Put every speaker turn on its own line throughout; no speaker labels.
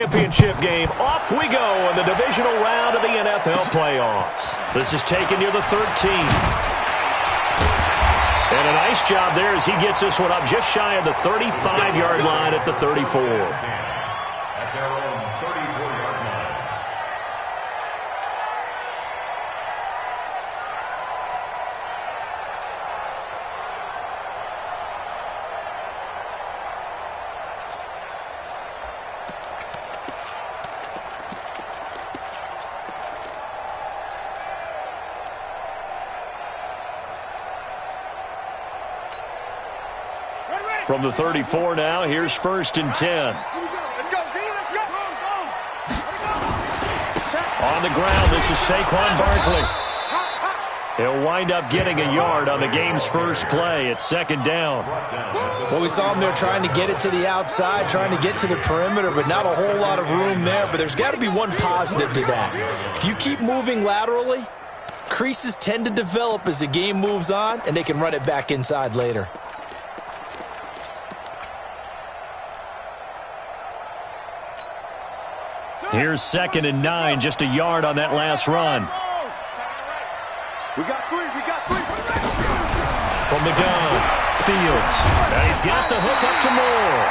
Championship game. Off we go in the divisional round of the NFL playoffs. This is taken near the 13. And a nice job there as he gets this one up just shy of the 35-yard line at the 34.
At their own 34-yard line.
From the 34 now, here's 1st and 10.
Let's go.
On the ground, this is Saquon Barkley. He'll wind up getting a yard on the game's first play. It's 2nd down.
Well, we saw him there trying to get it to the outside, trying to get to the perimeter, but not a whole lot of room there. But there's got to be one positive to that. If you keep moving laterally, creases tend to develop as the game moves on, and they can run it back inside later.
Here's 2nd and 9, just a yard on that last run.
We got three.
From the gun, Fields. And he's got the hook up to Moore.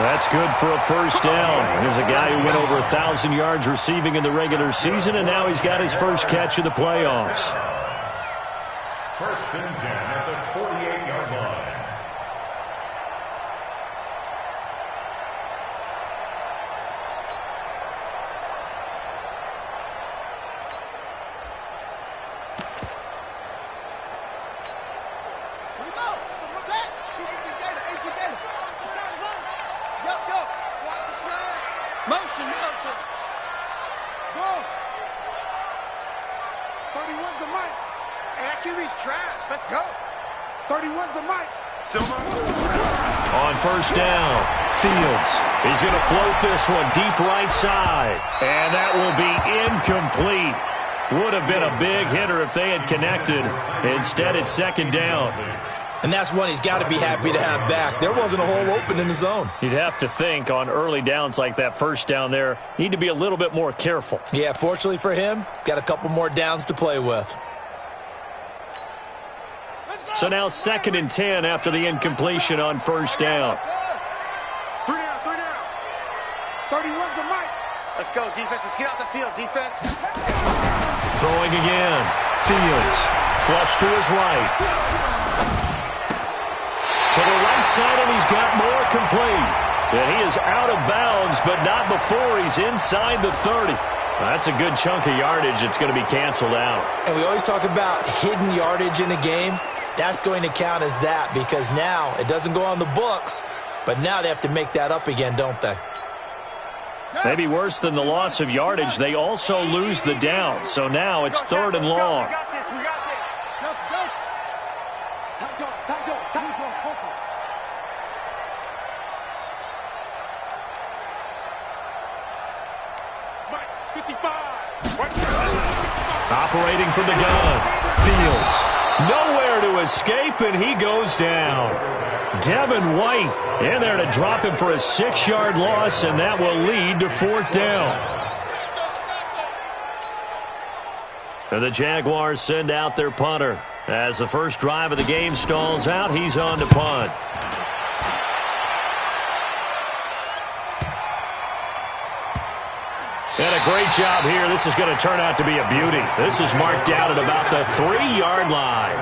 That's good for a 1st down. Here's a guy who went over 1,000 yards receiving in the regular season, and now he's got his first catch of the playoffs.
1st and 10 at the 48-yard line.
Motion. Go. 31's the mic. Hey, that QB's trash. Let's go. 31's the mic. Silver.
On 1st down, Fields. He's going to float this one deep right side. And that will be incomplete. Would have been a big hitter if they had connected. Instead, it's 2nd down.
And that's one he's got to be happy to have back. There wasn't a hole open in the zone.
You'd have to think on early downs like that 1st down there, need to be a little bit more careful.
Yeah, fortunately for him, got a couple more downs to play with.
So now 2nd and 10 after the incompletion on 1st down.
3 down. 31's the mic.
Let's go, defense. Let's get out the field, defense.
Throwing again. Fields. Flush to his right. To the right side, and he's got more complete. And he is out of bounds, but not before he's inside the 30. That's a good chunk of yardage. It's going to be canceled out.
And we always talk about hidden yardage in a game. That's going to count as that because now it doesn't go on the books, but now they have to make that up again, don't they?
Maybe worse than the loss of yardage, they also lose the down. So now it's 3rd and long.
We got this.
Operating from the gun. Fields. Nowhere to escape, and he goes down. Devin White in there to drop him for a 6-yard loss, and that will lead to 4th down. And the Jaguars send out their punter. As the first drive of the game stalls out, he's on to punt. And a great job here. This is going to turn out to be a beauty. This is marked out at about the 3-yard line.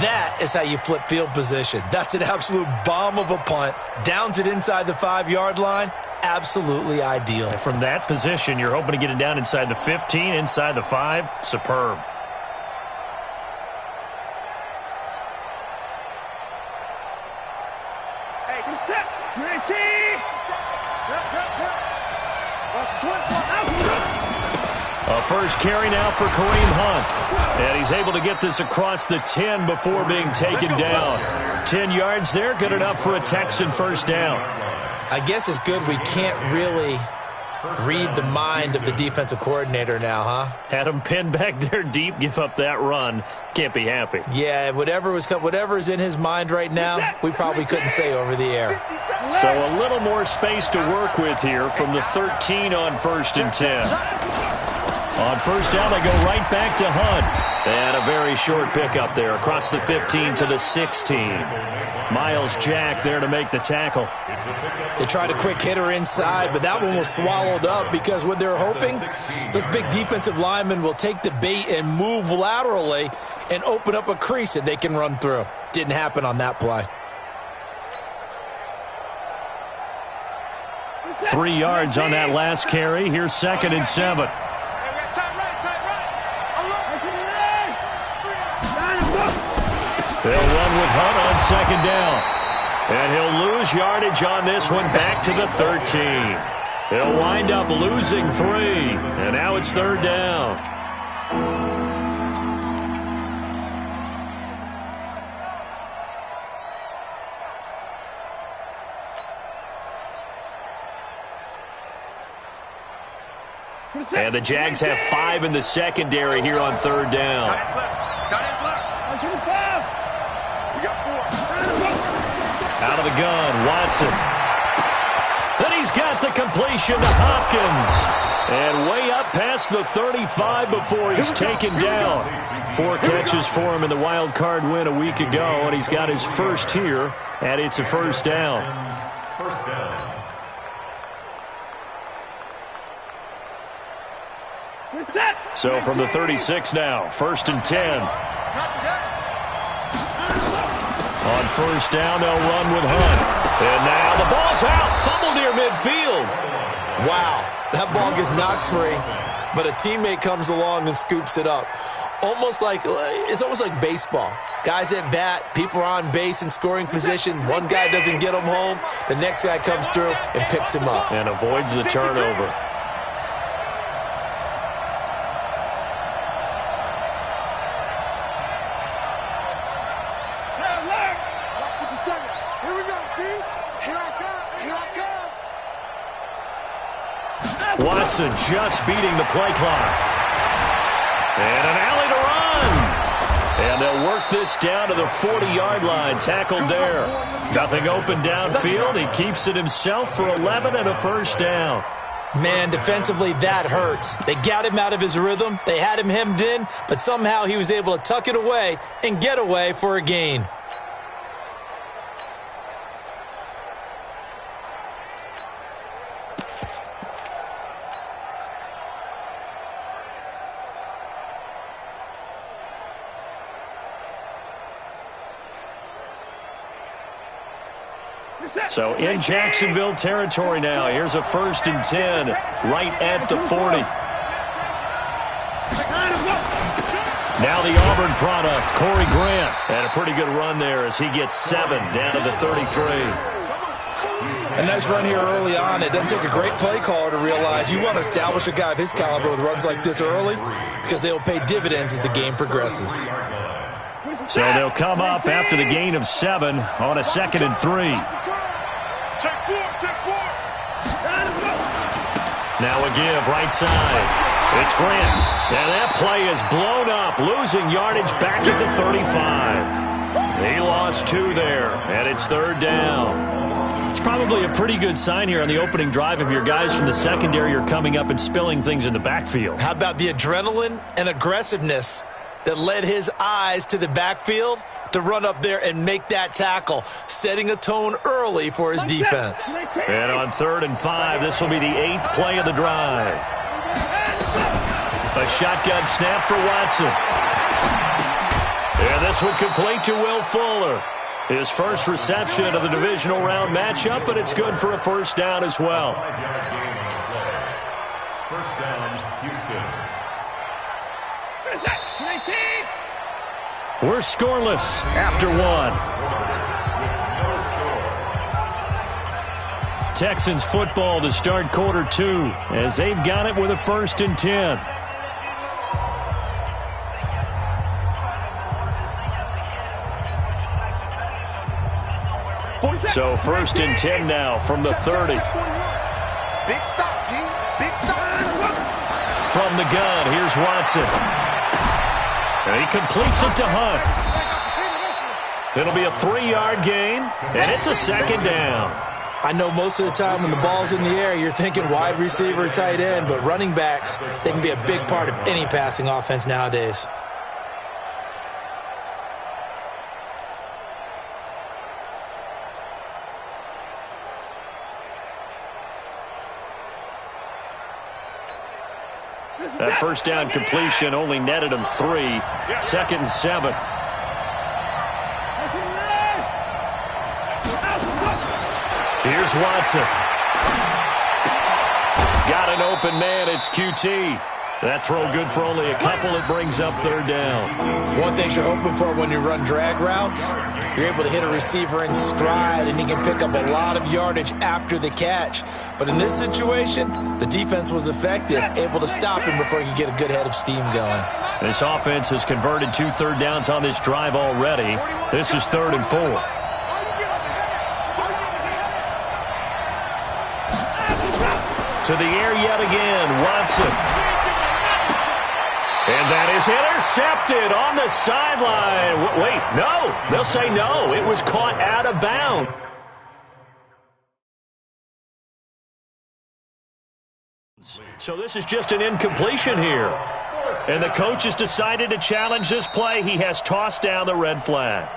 That is how you flip field position. That's an absolute bomb of a punt. Downs it inside the 5-yard line. Absolutely ideal.
From that position, you're hoping to get it down inside the 15, inside the 5. Superb.
Hey, set. Ready.
A first carry now for Kareem Hunt. And he's able to get this across the 10 before being taken down. 10 yards there, good enough for a Texan 1st down.
I guess it's good we can't really Read the mind of the defensive coordinator now, huh?
Had him pinned back there deep, give up that run. Can't be happy.
Yeah, whatever is in his mind right now, we probably couldn't say over the air.
So a little more space to work with here from the 13 on 1st and 10. On 1st down, they go right back to Hunt. And a very short pickup there across the 15 to the 16. Miles Jack there to make the tackle.
They tried a quick hitter inside, but that one was swallowed up because what they're hoping, those big defensive linemen will take the bait and move laterally and open up a crease that they can run through. Didn't happen on that play.
3 yards on that last carry. Here's 2nd and 7. They'll run with Hunt on 2nd down. And he'll lose yardage on this one back to the 13. He'll wind up losing 3. And now it's 3rd down. And the Jags have 5 in the secondary here on 3rd down. Out of the gun, Watson. Then he's got the completion to Hopkins. And way up past the 35 before he's taken down. 4 catches for him in the wild card win a week ago, and he's got his first here, and it's a 1st down.
First down.
So from the 36 now, 1st and 10. On 1st down, they'll run with Hunt. And now the ball's out. Fumble near midfield.
Wow, that ball gets knocked free, but a teammate comes along and scoops it up. It's almost like baseball. Guys at bat, people are on base in scoring position. One guy doesn't get him home. The next guy comes through and picks him up.
And avoids the turnover. Watson just beating the play clock. And an alley to run. And they'll work this down to the 40-yard line. Tackled there. Nothing open downfield. He keeps it himself for 11 and a 1st down.
Man, defensively, that hurts. They got him out of his rhythm. They had him hemmed in, but somehow he was able to tuck it away and get away for a gain.
So in Jacksonville territory now. Here's a 1st and 10 right at the 40. Now the Auburn product, Corey Grant. And a pretty good run there as he gets 7 down to the 33.
A nice run here early on. It doesn't take a great play caller to realize you want to establish a guy of his caliber with runs like this early because they'll pay dividends as the game progresses.
So they'll come up after the gain of 7 on a 2nd and 3. Now a give right side. It's Grant. And that play is blown up, losing yardage back at the 35. He lost 2 there, and it's 3rd down. It's probably a pretty good sign here on the opening drive if your guys from the secondary are coming up and spilling things in the backfield.
How about the adrenaline and aggressiveness that led his eyes to the backfield to run up there and make that tackle, setting a tone early for his defense.
And on 3rd and 5, this will be the 8th play of the drive. A shotgun snap for Watson. And this one complete to Will Fuller. His first reception of the divisional round matchup, but it's good for a 1st down as well.
1st down, Houston.
We're scoreless after 1. Texans football to start quarter 2 as they've got it with a 1st and 10. So 1st and 10 now from the 30.
Big stop, G.
From the gun, here's Watson. And he completes it to Hunt. It'll be a 3-yard gain, and it's a second down.
I know most of the time when the ball's in the air, you're thinking wide receiver, tight end, but running backs, they can be a big part of any passing offense nowadays.
That first down completion only netted him 3. 2nd and 7. Here's Watson. Got an open man. It's QT. That throw good for only a couple. It brings up 3rd down.
One thing you're hoping for when you run drag routes, you're able to hit a receiver in stride, and he can pick up a lot of yardage after the catch. But in this situation, the defense was effective, able to stop him before he could get a good head of steam going.
This offense has converted 2 third downs on this drive already. This is 3rd and 4. To the air yet again, Watson. And that is intercepted on the sideline. Wait, no. They'll say no. It was caught out of bounds. So this is just an incompletion here. And the coach has decided to challenge this play. He has tossed down the red flag.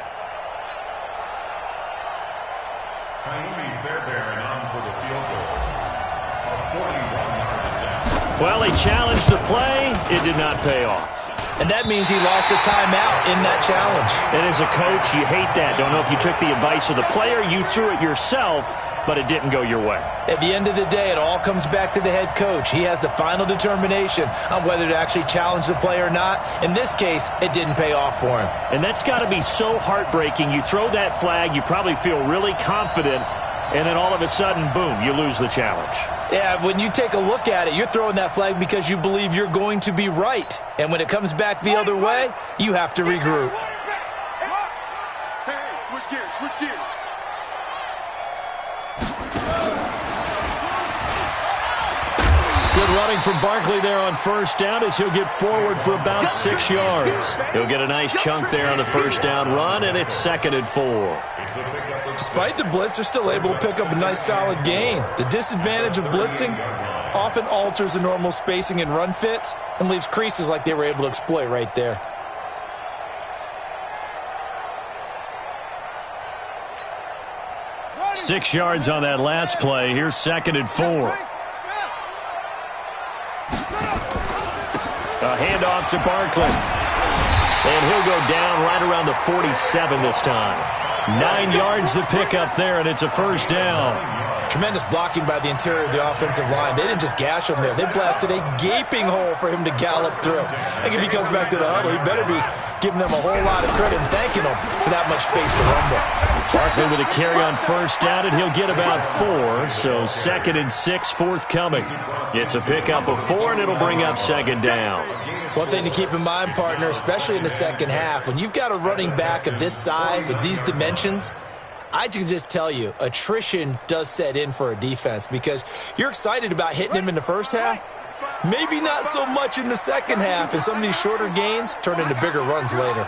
Well, he challenged the play. It did not pay off.
And that means he lost a timeout in that challenge.
And as a coach, you hate that. Don't know if you took the advice of the player. You threw it yourself, but it didn't go your way.
At the end of the day, it all comes back to the head coach. He has the final determination on whether to actually challenge the play or not. In this case, it didn't pay off for him.
And that's got to be so heartbreaking. You throw that flag, you probably feel really confident, and then all of a sudden, boom, you lose the challenge.
Yeah, when you take a look at it, you're throwing that flag because you believe you're going to be right. And when it comes back the other way, you have to regroup.
Hey, switch gears, switch gears.
Good running from Barkley there on first down as he'll get forward for about 6 yards. He'll get a nice chunk there on the first down run, and it's 2nd and 4.
Despite the blitz, they're still able to pick up a nice solid gain. The disadvantage of blitzing often alters the normal spacing and run fits and leaves creases like they were able to exploit right there.
Six yards on that last play. Here's 2nd and 4. A handoff to Barkley. And he'll go down right around the 47 this time. 9 yards to pick up there, and it's a first down.
Tremendous blocking by the interior of the offensive line. They didn't just gash him there. They blasted a gaping hole for him to gallop through. I think if he comes back to the huddle, he better be giving them a whole lot of credit and thanking them for that much space to rumble.
Barkley with a carry on first down, and he'll get about 4. So 2nd and 6 forthcoming. It's a pickup of 4, and it'll bring up 2nd down.
One thing to keep in mind, partner, especially in the second half, when you've got a running back of this size, of these dimensions, I can just tell you, attrition does set in for a defense because you're excited about hitting him in the first half. Maybe not so much in the second half, and some of these shorter gains turn into bigger runs later.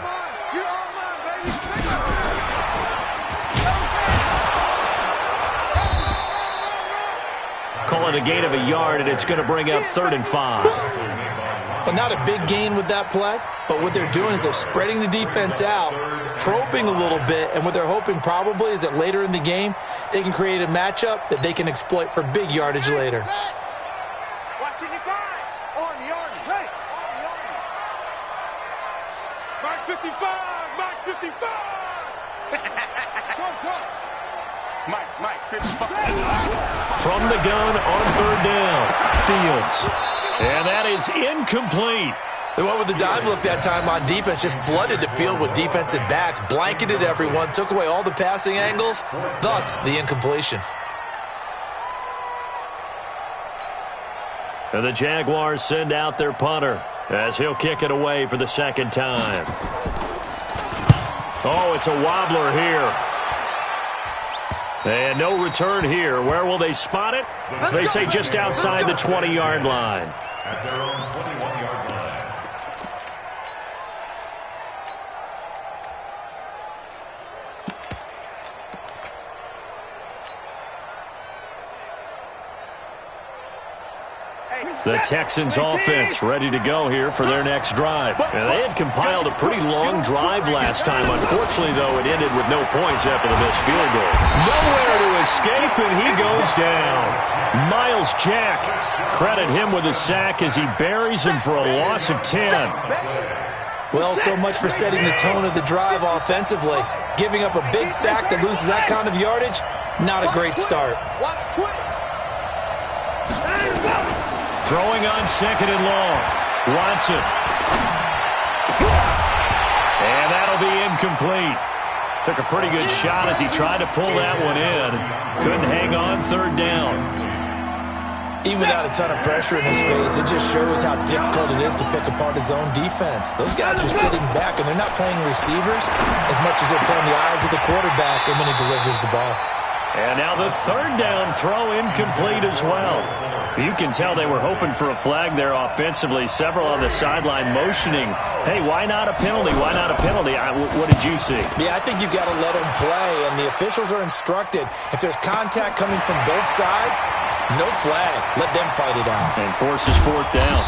Call it a gain of a yard, and it's going to bring up 3rd and 5.
Well, not a big gain with that play, but what they're doing is they're spreading the defense out, probing a little bit, and what they're hoping probably is that later in the game, they can create a matchup that they can exploit for big yardage later.
Watching your guy. Army, Army. Hey, Army, Army. Mark 55, Mark 55. Mike, 55.
From the gun on 3rd down, Fields. And that is incomplete.
They went with the dive look that time on defense, just flooded the field with defensive backs, blanketed everyone, took away all the passing angles, thus the incompletion.
And the Jaguars send out their punter as he'll kick it away for the 2nd time. Oh, it's a wobbler here. And no return here. Where will they spot it? They say just outside the 20-yard line.
at their own 21-yard line.
The Texans offense ready to go here for their next drive. And they had compiled a pretty long drive last time. Unfortunately, though, it ended with no points after the missed field goal. Nowhere to escape, and he goes down. Miles Jack, credit him with a sack as he buries him for a loss of 10.
Well, so much for setting the tone of the drive offensively. Giving up a big sack that loses that kind of yardage, not a great start.
Watch twins.
Throwing on second and long. Watson. And that'll be incomplete. Took a pretty good shot as he tried to pull that one in. Couldn't hang on third down.
Even without a ton of pressure in his face, it just shows how difficult it is to pick apart his own defense. Those guys are sitting back, and they're not playing receivers as much as they're playing the eyes of the quarterback and when he delivers the ball.
And now the third down throw incomplete as well. You can tell they were hoping for a flag there offensively. Several on the sideline motioning, hey, why not a penalty? Why not a penalty? What did you see?
Yeah, I think you've got to let them play, and the officials are instructed. If there's contact coming from both sides, no flag. Let them fight it out.
And forces fourth down.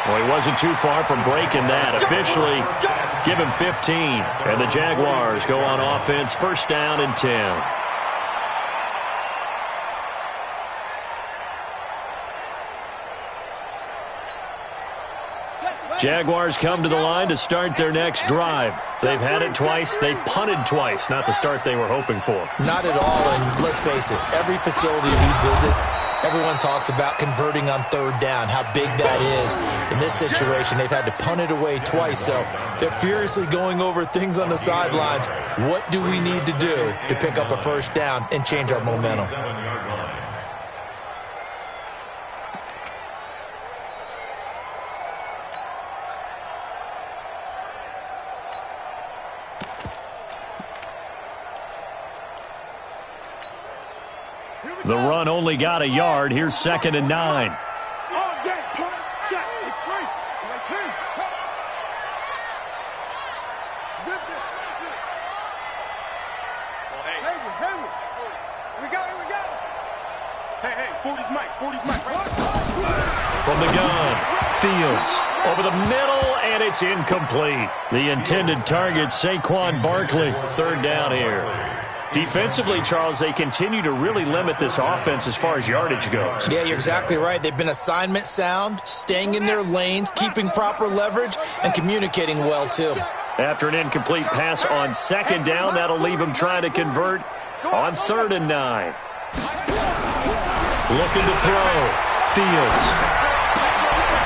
Well, he wasn't too far from breaking that. Officially, give him 15. And the Jaguars go on offense, first down and 10. Jaguars come to the line to start their next drive. They've had it twice. They've punted twice. Not the start they were hoping for.
Not at all, and let's face it, every facility we visit, everyone talks about converting on third down, how big that is. In this situation, they've had to punt it away twice, so they're furiously going over things on the sidelines. What do we need to do to pick up a first down and change our momentum?
The run only got a yard. Here's second and 9.
All day, punt, check, 6-3. Zip it. Hayward. Here we go. Hey, 40's Mike, right?
From the gun, Fields over the middle, and it's incomplete. The intended target, Saquon Barkley. Third down here. Defensively, Charles, they continue to really limit this offense as far as yardage goes.
Yeah, you're exactly right. They've been assignment sound, staying in their lanes, keeping proper leverage, and communicating well, too.
After an incomplete pass on second down, that'll leave them trying to convert on third and 9. Looking to throw. Fields.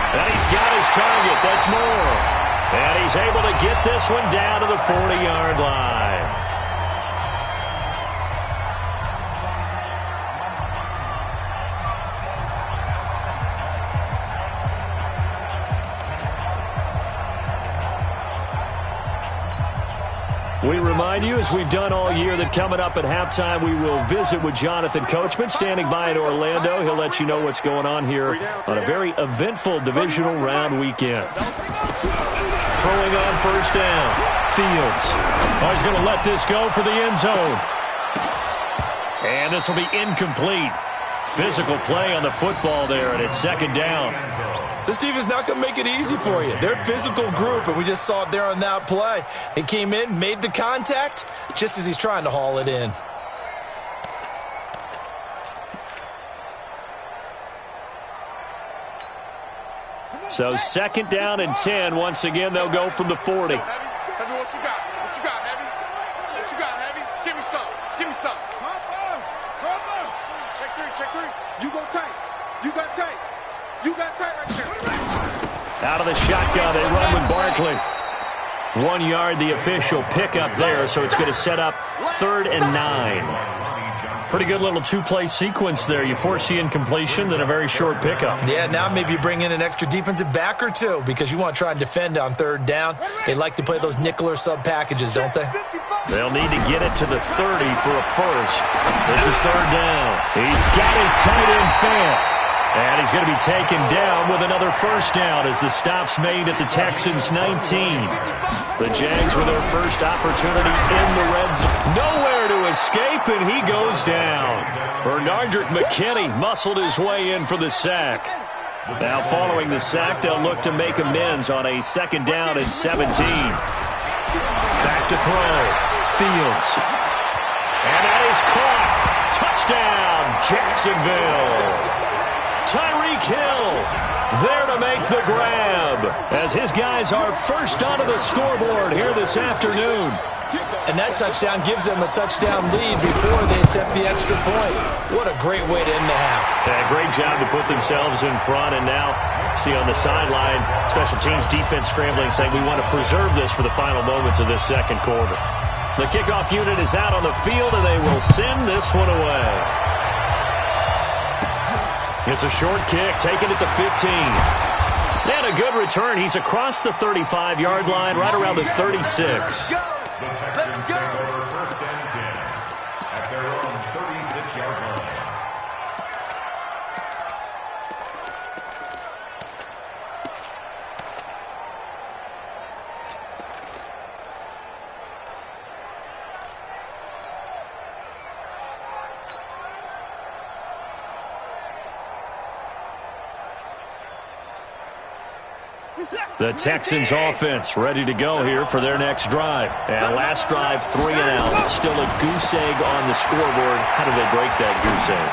And he's got his target. That's more. And he's able to get this one down to the 40-yard line. We remind you, as we've done all year, that coming up at halftime, we will visit with Jonathan Coachman, standing by in Orlando. He'll let you know what's going on here on a very eventful divisional round weekend. Throwing on first down, Fields. Oh, he's going to let this go for the end zone. And this will be incomplete. Physical play on the football there, and it's second down.
This defense not going to make it easy for you. They're a physical group, and we just saw it there on that play. He came in, made the contact, just as he's trying to haul it in.
So second down and 10. Once again, they'll go from the 40.
Heavy, what you got? What you got, Heavy? What you got, Heavy? Give me some. Check three. You go tight. You got tight right there.
Out of the shotgun, they run with Barkley. 1 yard, the official pickup there, so it's going to set up third and 9. Pretty good little two-play sequence there. You force the incompletion, then a very short pickup.
Yeah, now maybe you bring in an extra defensive back or two because you want to try and defend on third down. They like to play those nickel or sub packages, don't they?
They'll need to get it to the 30 for a first. This is third down. He's got his tight end fan. And he's going to be taken down with another first down as the stop's made at the Texans' 19. The Jags with their first opportunity in the red zone. Nowhere to escape, and he goes down. Bernardrick McKinney muscled his way in for the sack. Now following the sack, they'll look to make amends on a second down and 17. Back to throw. Fields. And that is caught. Touchdown, Jacksonville. Tyreek Hill there to make the grab as his guys are first onto the scoreboard here this afternoon.
And that touchdown gives them a touchdown lead before they attempt the extra point. What a great way to end the half.
Yeah, great job to put themselves in front. And now, see on the sideline, special teams defense scrambling, saying we want to preserve this for the final moments of this second quarter. The kickoff unit is out on the field, and they will send this one away. It's a short kick, taken at the 15. And a good return. He's across the 35-yard line, right around the 36.
The Texans take over first and 10 at their own 36-yard line.
The Texans offense ready to go here for their next drive. And last drive, 3 and out. Still a goose egg on the scoreboard. How do they break that goose egg?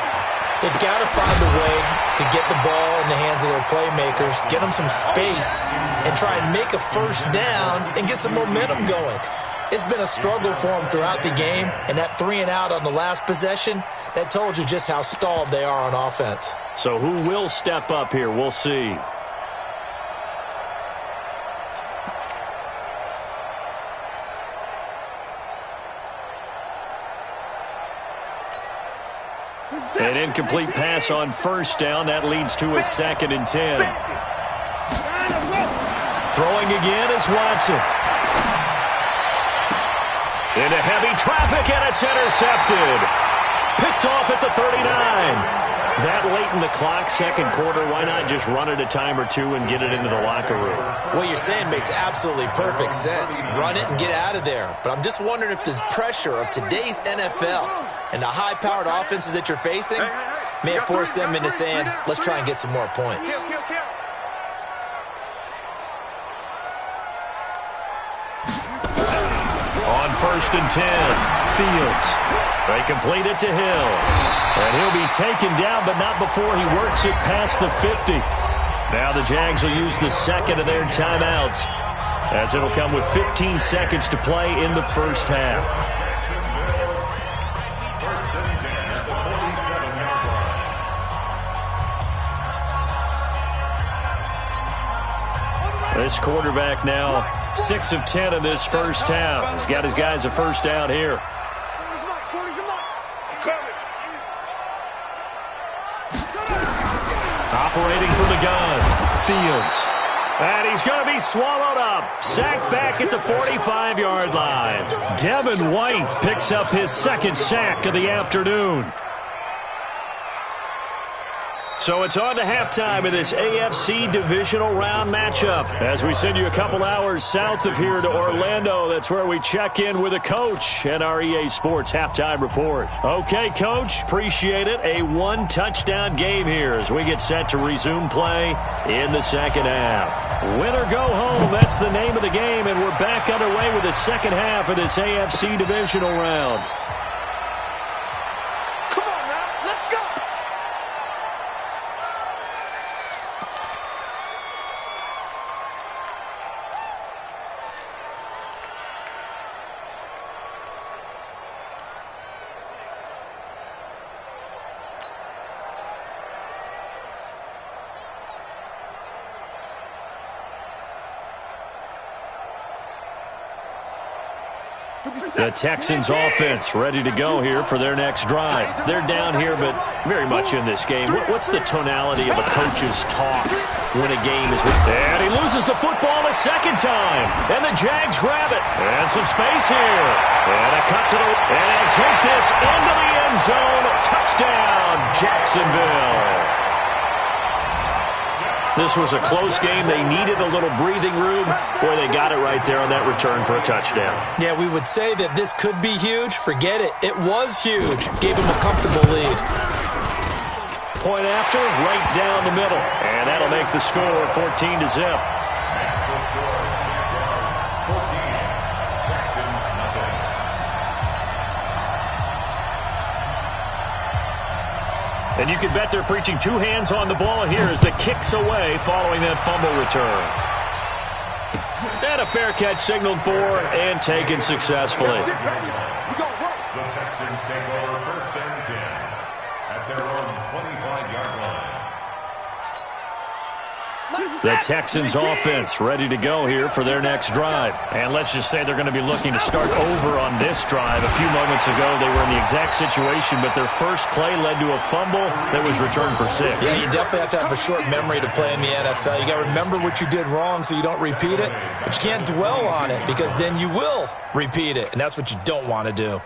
They've got to find a way to get the ball in the hands of their playmakers, get them some space, and try and make a first down and get some momentum going. It's been a struggle for them throughout the game, and that 3 and out on the last possession, that told you just how stalled they are on offense.
So who will step up here? We'll see. An incomplete pass on first down. That leads to a 2nd and 10. Throwing again is Watson. Into heavy traffic, and it's intercepted. Picked off at the 39. That late in the clock, second quarter, why not just run it a time or two and get it into the locker room?
What you're saying makes absolutely perfect sense. Run it and get out of there. But I'm just wondering if the pressure of today's NFL and the high-powered offenses that you're facing may have forced them into saying, let's try and get some more points.
On 1st and 10, Fields. They complete it to Hill. And he'll be taken down, but not before he works it past the 50. Now the Jags will use the second of their timeouts, as it'll come with 15 seconds to play in the first half.
First and 10 at the 47-yard line.
This quarterback now 6 of 10 in this first half. He's got his guys a first down here. Operating from the gun, Fields. And he's going to be swallowed up. Sacked back at the 45-yard line. Devin White picks up his second sack of the afternoon. So it's on to halftime of this AFC divisional round matchup. As we send you a couple hours south of here to Orlando, that's where we check in with a coach and our EA Sports halftime report. Okay, Coach, appreciate it. A one-touchdown game here as we get set to resume play in the second half. Win or go home, that's the name of the game, and we're back underway with the second half of this AFC divisional round. The Texans offense ready to go here for their next drive. They're down here, but very much in this game. What's the tonality of a coach's talk when a game is... And he loses the football a second time. And the Jags grab it. And some space here. And a cut to the... And take this into the end zone. Touchdown, Jacksonville. This was a close game. They needed a little breathing room. Boy, they got it right there on that return for a touchdown.
Yeah, we would say that this could be huge. Forget it. It was huge. Gave them a comfortable lead.
Point after, right down the middle. And that'll make the score 14-0. And you can bet they're preaching two hands on the ball here as the kick's away following that fumble return. And a fair catch signaled for and taken successfully.
The Texans take over first and 10 at their own 25-yard line.
The Texans offense ready to go here for their next drive. And let's just say they're going to be looking to start over on this drive. A few moments ago, they were in the exact situation, but their first play led to a fumble that was returned for 6.
Yeah, you definitely have to have a short memory to play in the NFL. You got to remember what you did wrong so you don't repeat it, but you can't dwell on it because then you will repeat it, and that's what you don't want to do.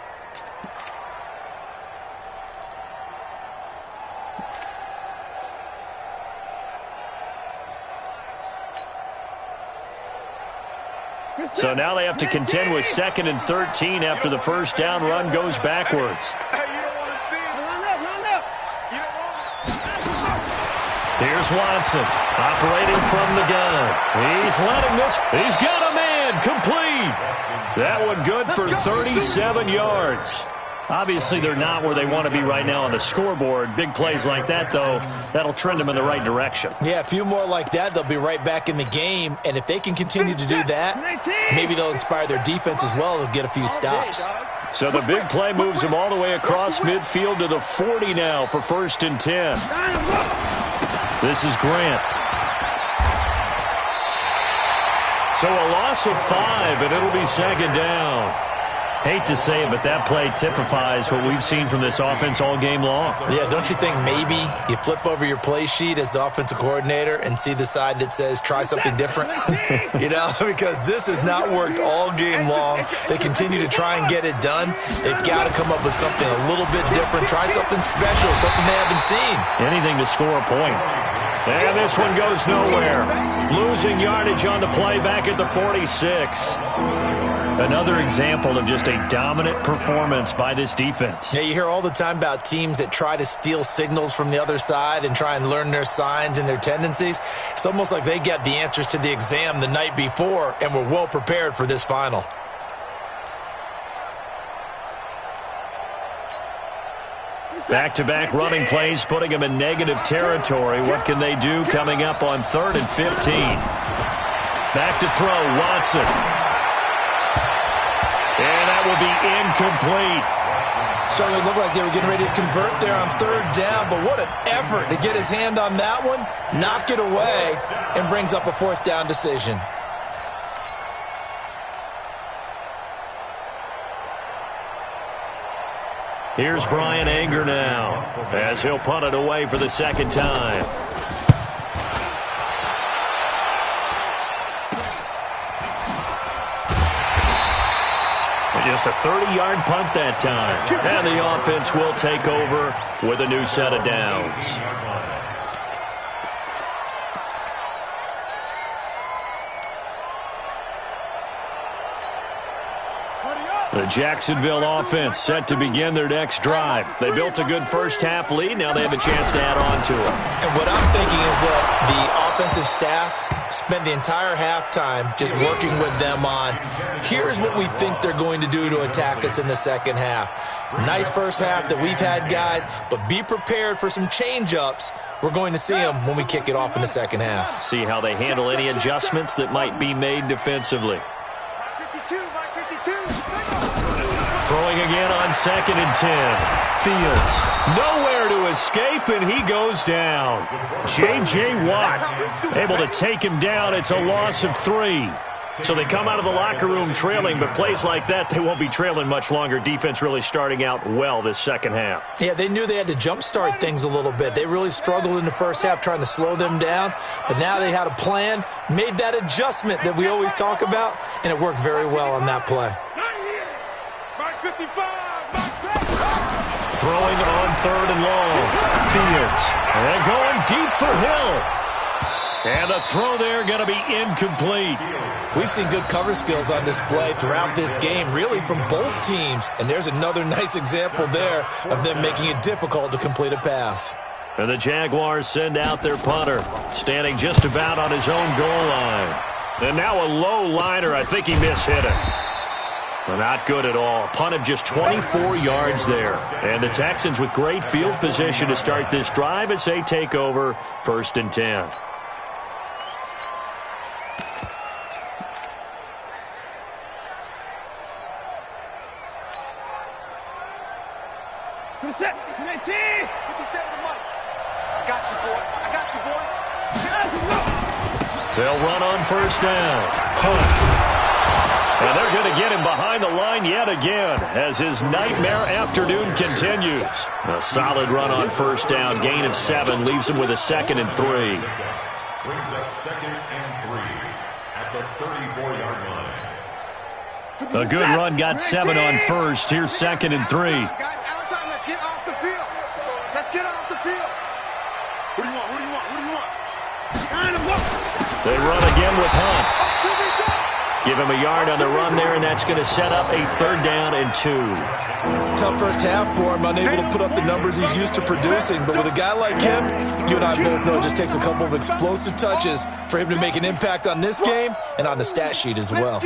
So now they have to contend with 2nd and 13 after the first down run goes backwards. Here's Watson operating from the gun. He's letting this. He's got a man complete. That one good for 37 yards. Obviously, they're not where they want to be right now on the scoreboard. Big plays like that, though, that'll trend them in the right direction.
Yeah, a few more like that, they'll be right back in the game. And if they can continue to do that, maybe they'll inspire their defense as well. They'll get a few stops.
So the big play moves them all the way across midfield to the 40 now for 1st and 10. This is Grant. So a loss of 5, and it'll be 2nd down. Hate to say it, but that play typifies what we've seen from this offense all game long.
Yeah, don't you think maybe you flip over your play sheet as the offensive coordinator and see the side that says try something different? You know, because this has not worked all game long. They continue to try and get it done. They've got to come up with something a little bit different. Try something special, something they haven't seen.
Anything to score a point. And this one goes nowhere. Losing yardage on the play back at the 46. Another example of just a dominant performance by this defense.
Yeah, you hear all the time about teams that try to steal signals from the other side and try and learn their signs and their tendencies. It's almost like they get the answers to the exam the night before and were well prepared for this final.
Back-to-back running plays, putting them in negative territory. What can they do coming up on 3rd and 15? Back to throw, Watson. And that will be incomplete.
Certainly looked like they were getting ready to convert there on 3rd down, but what an effort to get his hand on that one, knock it away, and brings up a 4th down decision.
Here's Brian Anger now, as he'll punt it away for the 2nd time. Just a 30-yard punt that time. And the offense will take over with a new set of downs. The Jacksonville offense set to begin their next drive. They built a good first-half lead. Now they have a chance to add on to it.
And what I'm thinking is that the offensive staff spent the entire halftime just working with them on, here's what we think they're going to do to attack us in the second half. Nice first half that we've had, guys, but be prepared for some change-ups. We're going to see them when we kick it off in the second half.
See how they handle any adjustments that might be made defensively. Throwing again on 2nd and 10. Fields nowhere to escape, and he goes down. J.J. Watt able to take him down. It's a loss of 3. So they come out of the locker room trailing, but plays like that, they won't be trailing much longer. Defense really starting out well this second half.
Yeah, they knew they had to jumpstart things a little bit. They really struggled in the first half trying to slow them down, but now they had a plan, made that adjustment that we always talk about, and it worked very well on that play.
Throwing on 3rd and long. Fields. And going deep for Hill. And the throw there going to be incomplete.
We've seen good cover skills on display throughout this game, really from both teams. And there's another nice example there of them making it difficult to complete a pass.
And the Jaguars send out their punter, standing just about on his own goal line. And now a low liner. I think he mishit it. Well, not good at all. Punt of just 24 yards there. And the Texans with great field position to start this drive as they take over 1st and 10. They'll run on 1st down. Hunt. And they're going to get him behind the line yet again as his nightmare afternoon continues. A solid run on 1st down. Gain of 7 leaves him with a 2nd and 3.
Brings up 2nd and 3 at the 34-yard line.
A good run got 7 on 1st. Here's 2nd and 3.
Guys, out of time. Let's get off the field. Let's get off the field. Who do you want? Who do you want? Who do you want?
They run again with Hunt. Give him a yard on the run there, and that's going to set up a 3rd down and 2.
Tough first half for him, unable to put up the numbers he's used to producing. But with a guy like him, you and I both know it just takes a couple of explosive touches for him to make an impact on this game and on the stat sheet as well.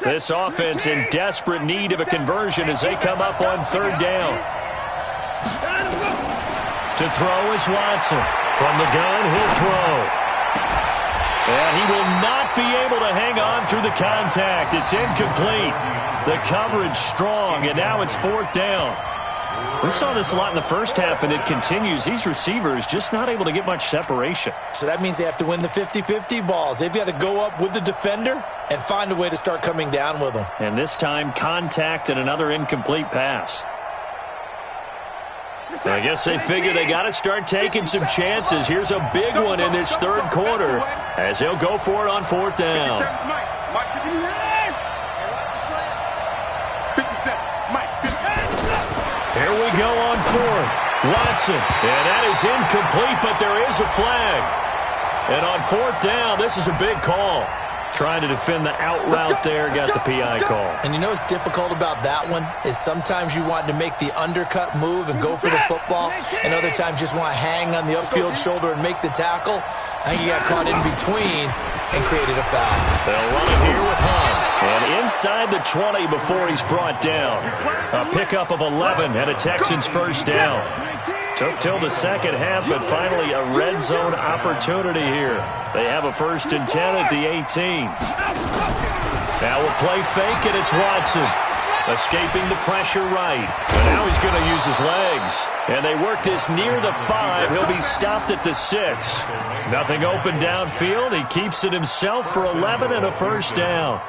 This offense in desperate need of a conversion as they come up on 3rd down. To throw is Watson. From the gun, he'll throw. And he will not be able to hang on through the contact. It's incomplete. The coverage strong, and now it's 4th down. We saw this a lot in the first half, and it continues. These receivers just not able to get much separation.
So that means they have to win the 50-50 balls. They've got to go up with the defender and find a way to start coming down with them.
And this time, contact and another incomplete pass. I guess they figure they got to start taking some chances. Here's a big one in this 3rd quarter as they'll go for it on 4th down. Here we go on 4th. Watson. And that is incomplete, but there is a flag. And on 4th down, this is a big call. Trying to defend the out route there, got the PI call.
And you know what's difficult about that one is sometimes you want to make the undercut move and go for the football, and other times just want to hang on the upfield shoulder and make the tackle. I think he got caught in between and created a foul.
They'll run it here with Hunt. And inside the 20 before he's brought down. A pickup of 11 and a Texans 1st down. Took till the 2nd half, but finally a red zone opportunity here. They have a 1st and 10 at the 18. Now we'll play fake, and it's Watson. Escaping the pressure right. And now he's going to use his legs. And they work this near the 5. He'll be stopped at the 6. Nothing open downfield. He keeps it himself for 11 and a 1st down.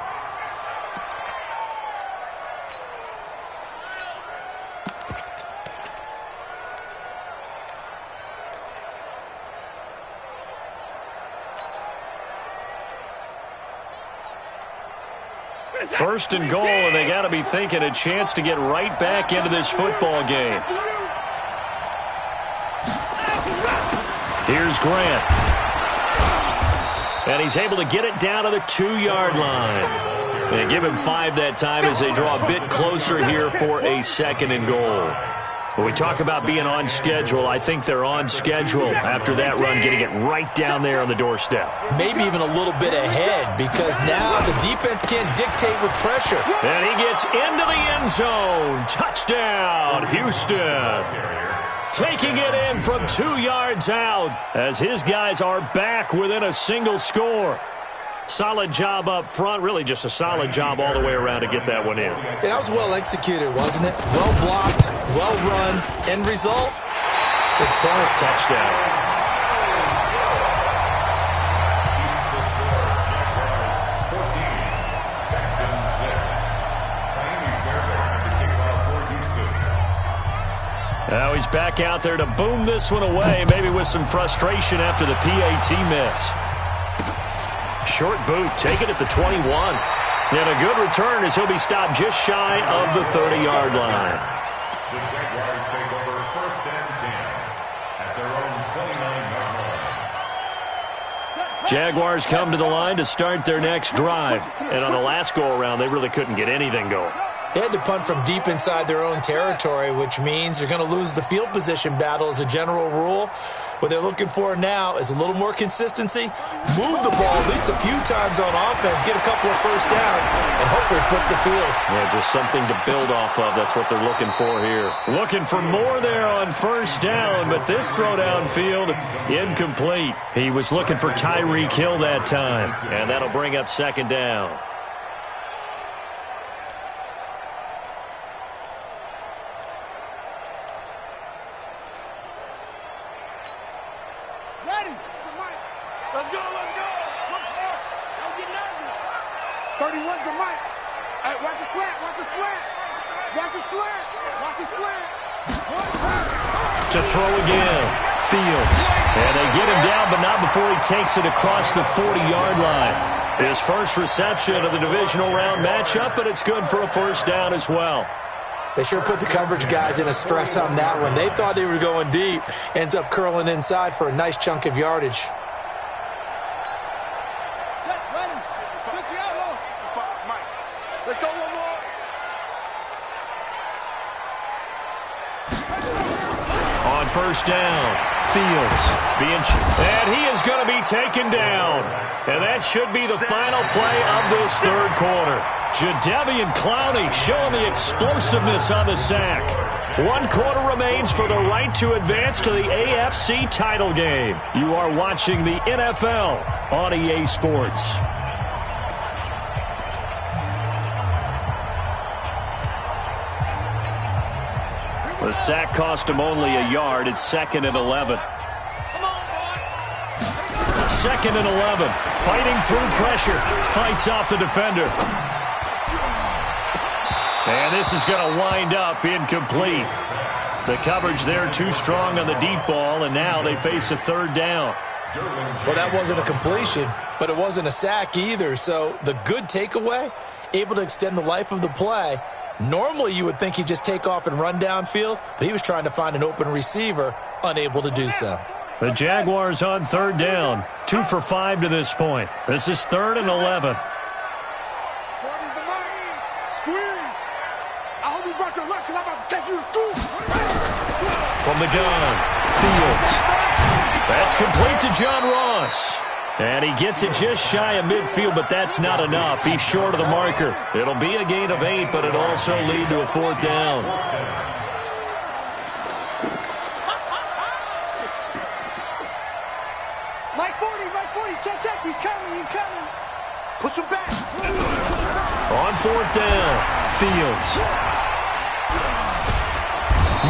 First and goal, and they got to be thinking a chance to get right back into this football game. Here's Grant. And he's able to get it down to the 2-yard line. And give him 5 that time as they draw a bit closer here for a 2nd and goal. When we talk about being on schedule, I think they're on schedule after that run, getting it right down there on the doorstep.
Maybe even a little bit ahead because now the defense can't dictate with pressure.
And he gets into the end zone. Touchdown, Houston. Taking it in from 2 yards out as his guys are back within a single score. Solid job up front. Really just a solid job all the way around to get that one in.
That was well executed, wasn't it? Well blocked, well run. End result, 6 points.
Touchdown. Now he's back out there to boom this one away, maybe with some frustration after the PAT miss. Short boot, take it at the 21. And a good return as he'll be stopped just shy of the 30-yard line.
The Jaguars take over 1st and 10 at their own 29-yard line.
Jaguars come to the line to start their next drive. And on the last go-around, they really couldn't get anything going.
They had to punt from deep inside their own territory, which means they're going to lose the field position battle as a general rule. What they're looking for now is a little more consistency, move the ball at least a few times on offense, get a couple of first downs, and hopefully flip the field.
Yeah, just something to build off of. That's what they're looking for here. Looking for more there on first down, but this throw downfield, incomplete. He was looking for Tyreek Hill that time, and that'll bring up 2nd down.
Let's go, let's go. Switch up. Don't get nervous. 31's the mic. Hey, watch the slant, watch the slant. Watch the slant, watch the slant.
To throw again, Fields. And they get him down, but not before he takes it across the 40-yard line. His first reception of the divisional round matchup, but it's good for a first down as well.
They sure put the coverage guys in a stress on that one. They thought they were going deep. Ends up curling inside for a nice chunk of yardage.
Let's go one more.
On first down, Fields and he is going to be taken down. And that should be the final play of this third quarter. Jadeveon Clowney showing the explosiveness on the sack. 1 quarter remains for the right to advance to the AFC title game. You are watching the NFL on EA Sports. The sack cost him only a yard. It's 2nd and 11. 2nd and 11. Fighting through pressure. Fights off the defender. And this is going to wind up incomplete. The coverage there too strong on the deep ball, and now they face a 3rd down.
Well, that wasn't a completion, but it wasn't a sack either. So the good takeaway, able to extend the life of the play. Normally, you would think he'd just take off and run downfield, but he was trying to find an open receiver, unable to do so.
The Jaguars on 3rd down, 2 for 5 to this point. This is 3rd and 11.
Squeeze. I hope you brought your lunch because I'm about to take you to school.
From the gun, Fields. That's complete to John Ross. And he gets it just shy of midfield, but that's not enough. He's short of the marker. It'll be a gain of 8, but it'll also lead to a 4th down.
Mike 40, check, he's coming. Push him back.
On 4th down, Fields.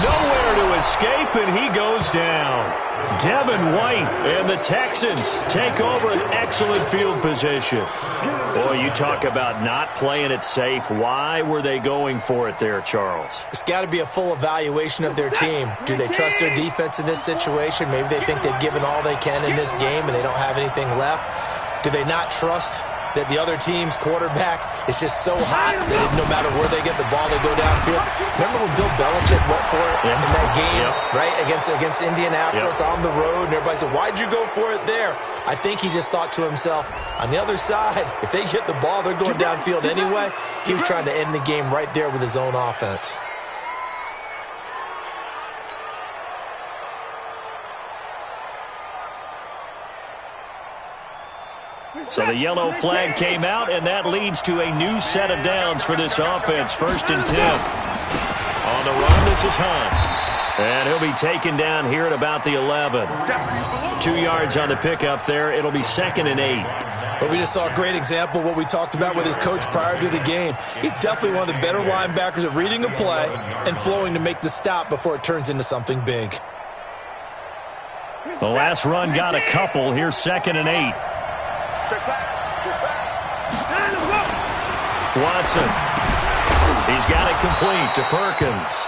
Nowhere to escape, and he goes down. Devin White and the Texans take over an excellent field position. Boy, you talk about not playing it safe. Why were they going for it there, Charles?
It's got to be a full evaluation of their team. Do they trust their defense in this situation? Maybe they think they've given all they can in this game and they don't have anything left. Do they not trust that the other team's quarterback is just so hot that no matter where they get the ball, they go downfield? Remember when Bill Belichick went for it in that game, right, against Indianapolis on the road, and everybody said, why'd you go for it there? I think he just thought to himself, on the other side, if they get the ball, they're going downfield anyway. He was trying to end the game right there with his own offense.
So the yellow flag came out, and that leads to a new set of downs for this offense. 1st and 10. On the run, this is Hunt. And he'll be taken down here at about the 11. 2 yards on the pickup there. It'll be 2nd and 8.
But we just saw a great example of what we talked about with his coach prior to the game. He's definitely one of the better linebackers at reading a play and flowing to make the stop before it turns into something big.
The last run got a couple. Here's 2nd and 8. Watson. He's got it complete to Perkins.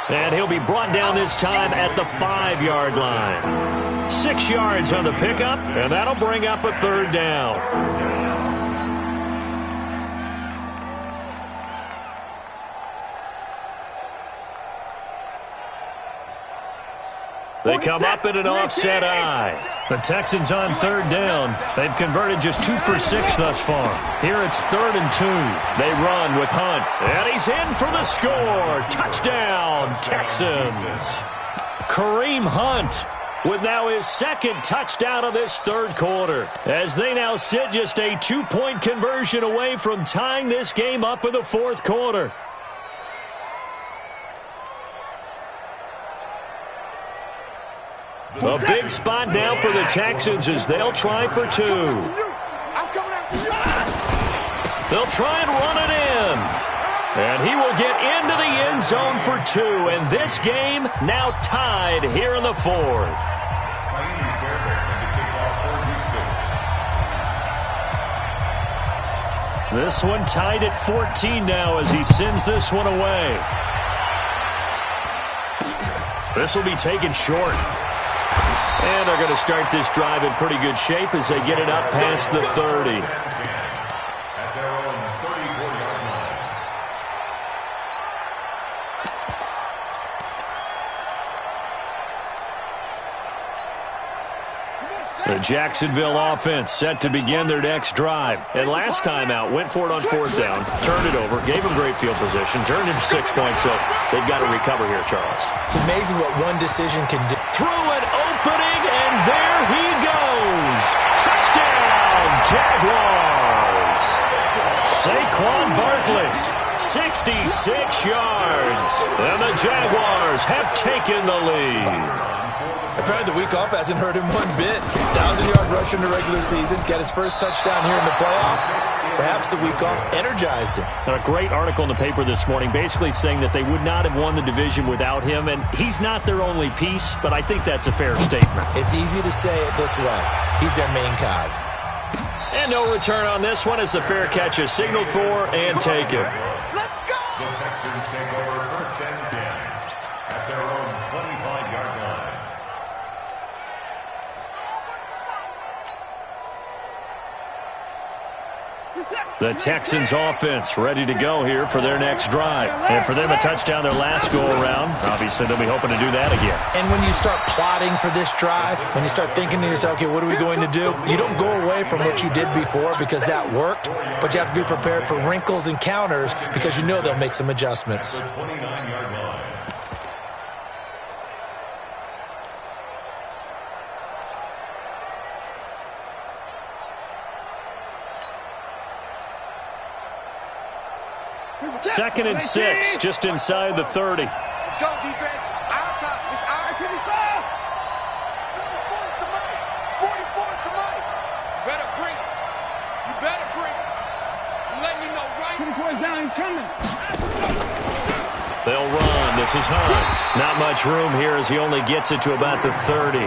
And he'll be brought down this time at the 5-yard line. 6 yards on the pickup, and that'll bring up a 3rd down. They come up in an offset eye. The Texans on third down. They've converted just 2 for 6 thus far. Here it's 3rd and 2. They run with Hunt. And he's in for the score. Touchdown, Texans. Kareem Hunt with now his 2nd touchdown of this 3rd quarter, as they now sit just a 2-point conversion away from tying this game up in the 4th quarter. A big spot now for the Texans as they'll try for 2. They'll try and run it in. And he will get into the end zone for 2. And this game now tied here in the 4th. This one tied at 14 now as he sends this one away. This will be taken short. And they're going to start this drive in pretty good shape as they get it up past the 30. The Jacksonville offense set to begin their next drive. And last time out, went for it on 4th down, turned it over, gave them great field position, turned into 6 points, so they've got to recover here, Charles.
It's amazing what one decision can do.
Through an opening, and there he goes. Touchdown, Jaguars. Saquon Barkley, 66 yards. And the Jaguars have taken the lead.
Apparently the week off hasn't hurt him one bit. 1,000-yard rush in the regular season. Got his first touchdown here in the playoffs. Perhaps the week off energized him.
And a great article in the paper this morning basically saying that they would not have won the division without him. And he's not their only piece, but I think that's a fair statement.
It's easy to say it this way. He's their main cog.
And no return on this one as the fair catch is signaled for and taken.
Let's go!
The Texans take over 1st and 10 at their own 25-yard line.
The Texans offense ready to go here for their next drive. And for them a touchdown their last go-around. Obviously they'll be hoping to do that again.
And when you start plotting for this drive, when you start thinking to yourself, okay, what are we going to do? You don't go away from what you did before because that worked, but you have to be prepared for wrinkles and counters because you know they'll make some adjustments.
The 29-yard line.
Second and 6, just inside the 30.
Let's go, defense. Our tough. It's our 54 to Mike. 44 to Mike.
Better break. You better break. I'm letting you know right. 24 down, he's coming.
They'll run. This is Hunt. Not much room here as he only gets it to about the 30.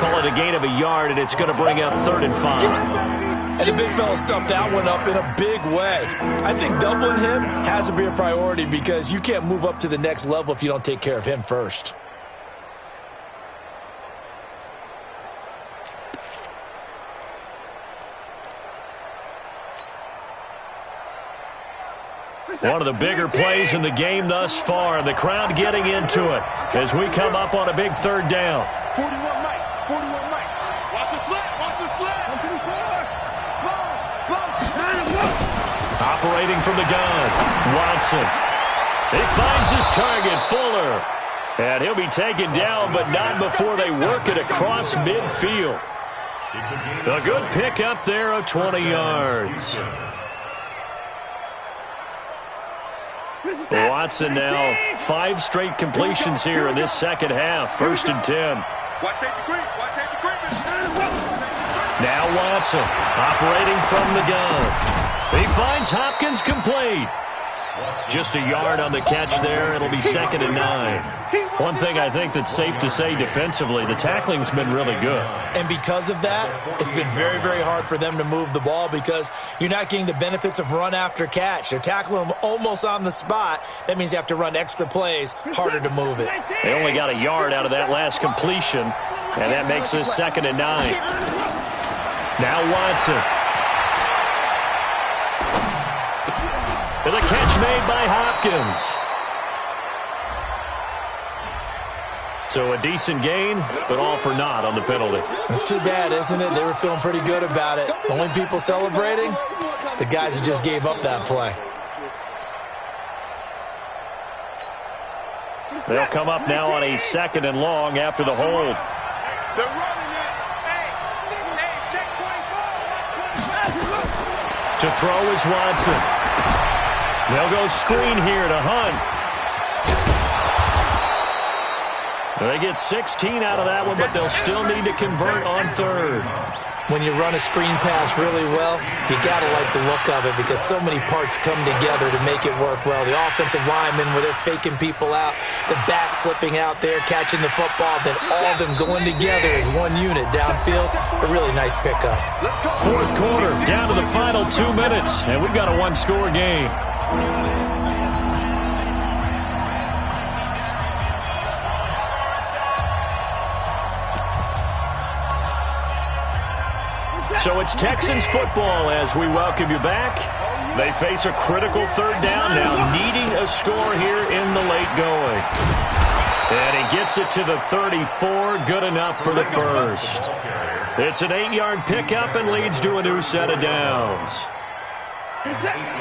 Call it a gain of a yard, and it's going to bring up 3rd and 5.
And the big fella stuffed that one up in a big way. I think doubling him has to be a priority because you can't move up to the next level if you don't take care of him first.
One of the bigger plays in the game thus far, and the crowd getting into it as we come up on a big 3rd down.
41 Mike. 41 Mike. Watch the slap. Watch the slap. 124.
Operating from the gun, Watson. He finds his target, Fuller. And he'll be taken down, but not before they work it across midfield. A good pick up there of 20 yards. Watson now 5 straight completions here in this second half. 1st and 10.
Watch safety creep. Watch safety creep.
Now Watson operating from the gun. He finds Hopkins complete. Just a yard on the catch there. It'll be 2nd and 9. One thing I think that's safe to say defensively, the tackling's been really good.
And because of that, it's been very, very hard for them to move the ball because you're not getting the benefits of run after catch. They're tackling them almost on the spot. That means you have to run extra plays, harder to move it.
They only got a yard out of that last completion, and that makes this 2nd and 9. Now Watson. And the catch made by Hopkins. So a decent gain, but all for naught on the penalty.
It's too bad, isn't it? They were feeling pretty good about it. Only people celebrating, the guys who just gave up that play.
They'll come up now on a 2nd and long after the hold.
They're running it. Hey, check 24.
To throw is Watson. They'll go screen here to Hunt. They get 16 out of that one, but they'll still need to convert on 3rd.
When you run a screen pass really well, you got to like the look of it because so many parts come together to make it work well. The offensive linemen where they're faking people out, the back slipping out there, catching the football, then all of them going together as one unit downfield. A really nice pickup.
4th quarter, down to the final 2 minutes, and we've got a one-score game. So it's Texans football as we welcome you back. They face a critical 3rd down now, needing a score here in the late going. And he gets it to the 34, good enough for the first. It's an 8-yard pickup and leads to a new set of downs.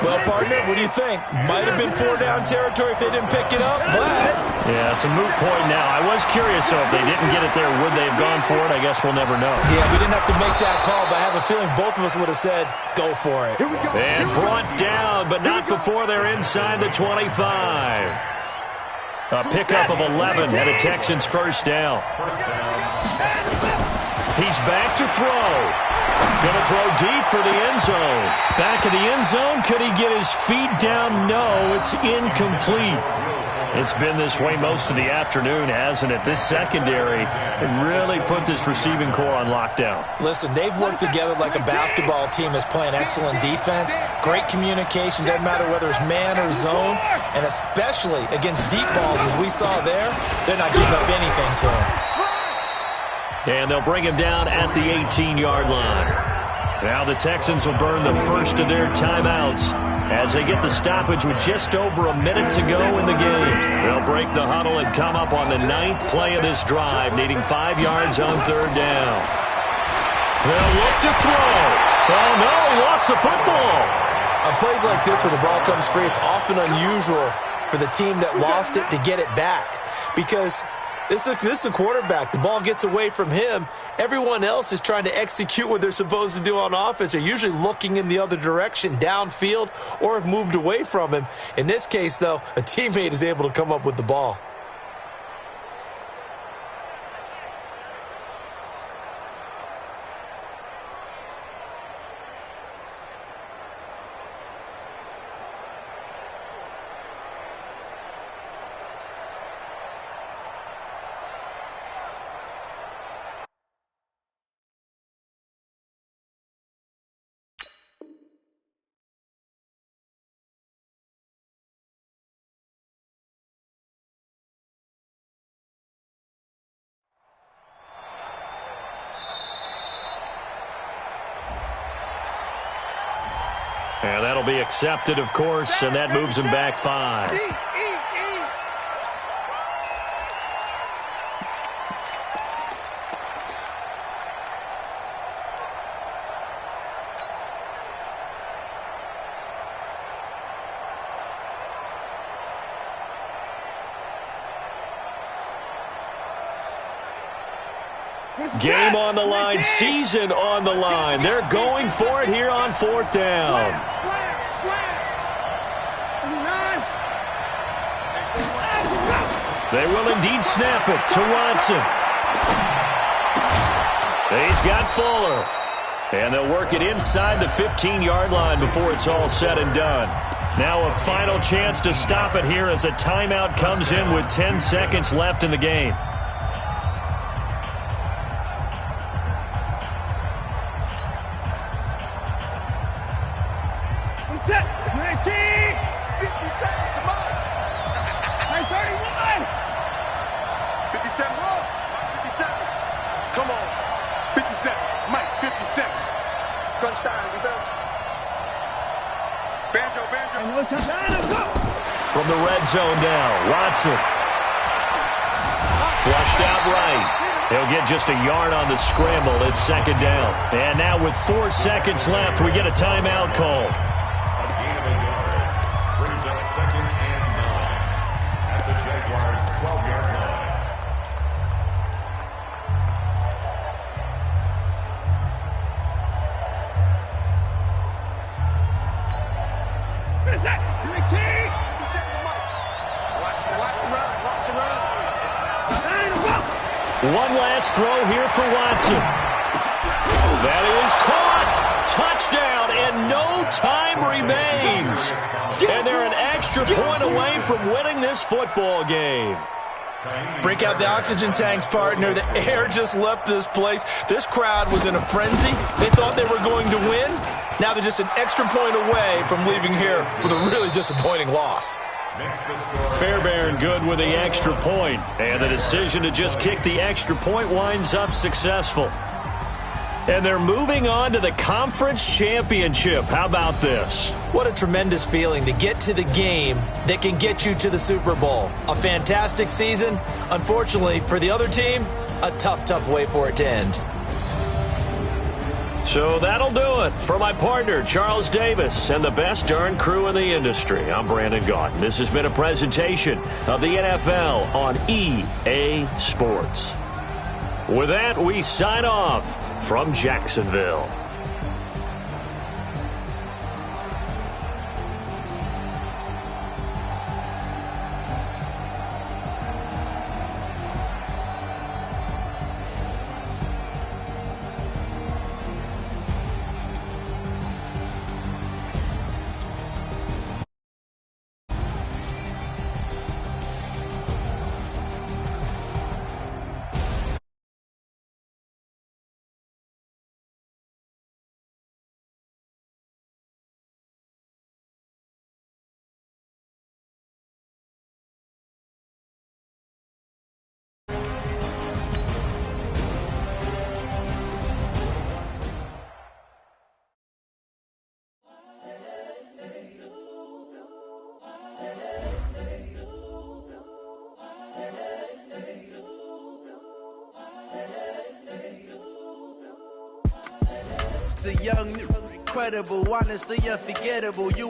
Well, partner, what do you think? Might have been 4-down territory if they didn't pick it up, but...
Yeah, it's a moot point now. I was curious, so if they didn't get it there, would they have gone for it? I guess we'll never know.
Yeah, we didn't have to make that call, but I have a feeling both of us would have said, go for it.
And brought down, but not before they're inside the 25. A pickup of 11 and a Texans first down. He's back to throw. Going to throw deep for the end zone. Back of the end zone. Could he get his feet down? No, it's incomplete. It's been this way most of the afternoon, hasn't it? This secondary really put this receiving core on lockdown.
Listen, they've worked together like a basketball team that's playing excellent defense. Great communication. Doesn't matter whether it's man or zone. And especially against deep balls, as we saw there, they're not giving up anything to him.
And they'll bring him down at the 18-yard line. Now the Texans will burn the first of their timeouts as they get the stoppage with just over a minute to go in the game. They'll break the huddle and come up on the 9th play of this drive, needing 5 yards on 3rd down. They'll look to throw. Oh, no, he lost the football.
On plays like this where the ball comes free, it's often unusual for the team that lost it to get it back because this is the quarterback. The ball gets away from him. Everyone else is trying to execute what they're supposed to do on offense. They're usually looking in the other direction, downfield, or have moved away from him. In this case, though, a teammate is able to come up with the ball.
And that'll be accepted, of course, and that moves him back 5. Game on the line, season on the line. They're going for it here on 4th down. They will indeed snap it to Watson. He's got Fuller. And they'll work it inside the 15-yard line before it's all said and done. Now a final chance to stop it here as a timeout comes in with 10 seconds left in the game.
Banjo.
From the red zone now, Watson. Flushed out right. He'll get just a yard on the scramble. It's second down. And now with 4 seconds left, we get a timeout call.
A gain of a yard brings up second and 9 at the Jaguars' 12-yard line.
What is that? QT! Watch the run. Watch the run.
One last throw here for Watson. That is caught. Touchdown, and no time remains. And they're an extra point away from winning this football game.
Break out the oxygen tanks, partner. The air just left this place. This crowd was in a frenzy. They thought they were going to win. Now they're just an extra point away from leaving here with a really disappointing loss.
Fairbairn good with the extra point, and the decision to just kick the extra point winds up successful. And they're moving on to the conference championship. How about this?
What a tremendous feeling to get to the game that can get you to the Super Bowl. A fantastic season. Unfortunately, for the other team, a tough way for it to end.
So that'll do it. For my partner, Charles Davis, and the best darn crew in the industry, I'm Brandon Gaudin. This has been a presentation of the NFL on EA Sports. With that, we sign off from Jacksonville.
The young, incredible, honestly unforgettable. You